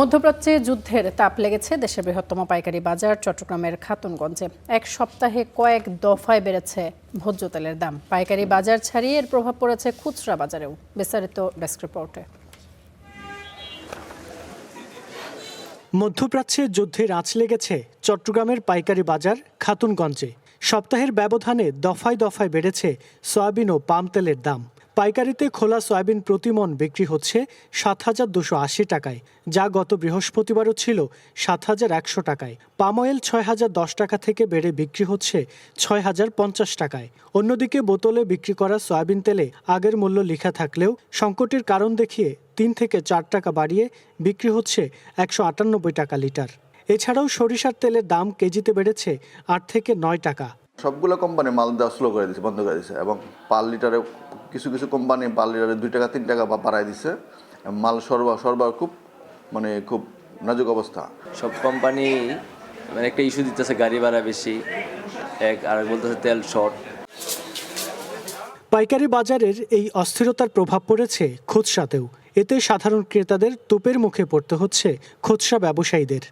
মধ্যপ্রাচ্যে যুদ্ধের তাপ লেগেছে দেশের বৃহত্তম পাইকারি বাজার চট্টগ্রামের খাতুনগঞ্জে। এক সপ্তাহে কয়েক দফায় বেড়েছে ভোজ্য তেলের দাম। পাইকারি বাজার ছাড়িয়ে এর প্রভাব পড়েছে খুচরা বাজারেও। বিস্তারিত ডেস্ক রিপোর্টে। মধ্যপ্রাচ্যে যুদ্ধের আঁচ লেগেছে চট্টগ্রামের পাইকারি বাজার খাতুনগঞ্জে। সপ্তাহের ব্যবধানে দফায় দফায় বেড়েছে সয়াবিন ও পাম তেলের দাম। পাইকারিতে খোলা সয়াবিন প্রতিমণ বিক্রি হচ্ছে ৭,২৮০ টাকায়, যা গত বৃহস্পতিবারও ছিল ৭,১০০ টাকায়। পাম অয়েল ৬,০১০ টাকা থেকে বেড়ে বিক্রি হচ্ছে ৬,০৫০ টাকায়। অন্যদিকে বোতলে বিক্রি করা সয়াবিন তেলে আগের মূল্য লেখা থাকলেও সংকটের কারণ দেখিয়ে ৩ থেকে ৪ টাকা বাড়িয়ে বিক্রি হচ্ছে ১৯৮ টাকা লিটার। এছাড়াও সরিষার তেলের দাম কেজিতে বেড়েছে ৮ থেকে ৯ টাকা। সবগুলো কোম্পানি মাল দেওয়া স্লো করে দিচ্ছে, বন্ধ করে দিচ্ছে, এবং পার লিটারে কিছু কিছু কোম্পানি পার লিটারে 2 টাকা 3 টাকা বাড়ায় দিচ্ছে। মাল সরবরাহ খুব নাজুক অবস্থা। সব কোম্পানি একটা ইস্যু দিতেছে, গাড়ি ভাড়া বেশি, আর বলতেছে তেল শর্ট। পাইকারি বাজারের এই অস্থিরতার প্রভাব পড়েছে খুচরাতেও। এতে সাধারণ ক্রেতাদের তোপের মুখে পড়তে হচ্ছে খুচরা ব্যবসায়ীদের।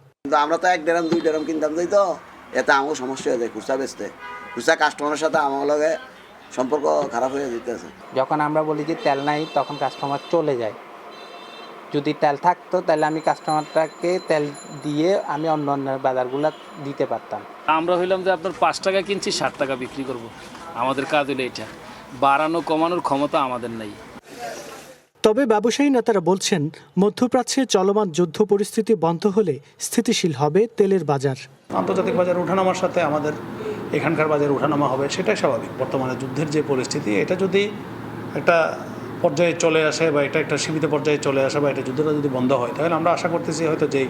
আমরা তো 1 ড্রাম 2 ড্রাম কিনতাম, তাই তো এতে আমার সমস্যা হয়ে যায় খুচরা বেচতে। খুচরা কাস্টমারের সাথে আমার লগে সম্পর্ক খারাপ হয়ে যেতেছে। যখন আমরা বলি যে তেল নাই, তখন কাস্টমার চলে যায়। যদি তেল থাকতো তাহলে আমি কাস্টমারটাকে তেল দিয়ে আমি অন্য বাজারগুলো দিতে পারতাম। আমরা হইলাম যে আপনার 5 টাকা কিনছি 60 টাকা বিক্রি করব। আমাদের কাজ হলো এটা, বাড়ানো কমানোর ক্ষমতা আমাদের নেই। তবে ব্যবসায়ী নেতারা বলছেন, মধ্যপ্রাচ্যে চলমান যুদ্ধ পরিস্থিতি বন্ধ হলে স্থিতিশীল হবে তেলের বাজার। আন্তর্জাতিক বাজার ওঠানামার সাথে আমাদের এখানকার বাজার ওঠানামা হবে, সেটাই স্বাভাবিক। বর্তমানে যুদ্ধের যে পরিস্থিতি, এটা যদি একটা পর্যায়ে চলে আসে বা এটা একটা সীমিত পর্যায়ে চলে আসে বা এটা যুদ্ধটা যদি বন্ধ হয়, তাহলে আমরা আশা করতেছি হয়তো যেই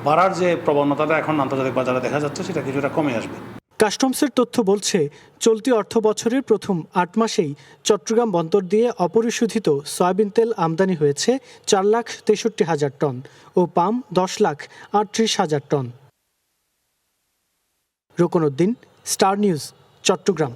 বাড়ার যে প্রবণতাটা এখন আন্তর্জাতিক বাজারে দেখা যাচ্ছে, সেটা কিছুটা কমে আসবে। কাস্টমসের তথ্য বলছে, চলতি অর্থ বছরের প্রথম 8 মাসেই চট্টগ্রাম বন্দর দিয়ে অপরিশোধিত সয়াবিন তেল আমদানি হয়েছে 4,63,000 টন ও পাম 10,38,000 টন। রুকন উদ্দিন, স্টার নিউজ, চট্টগ্রাম।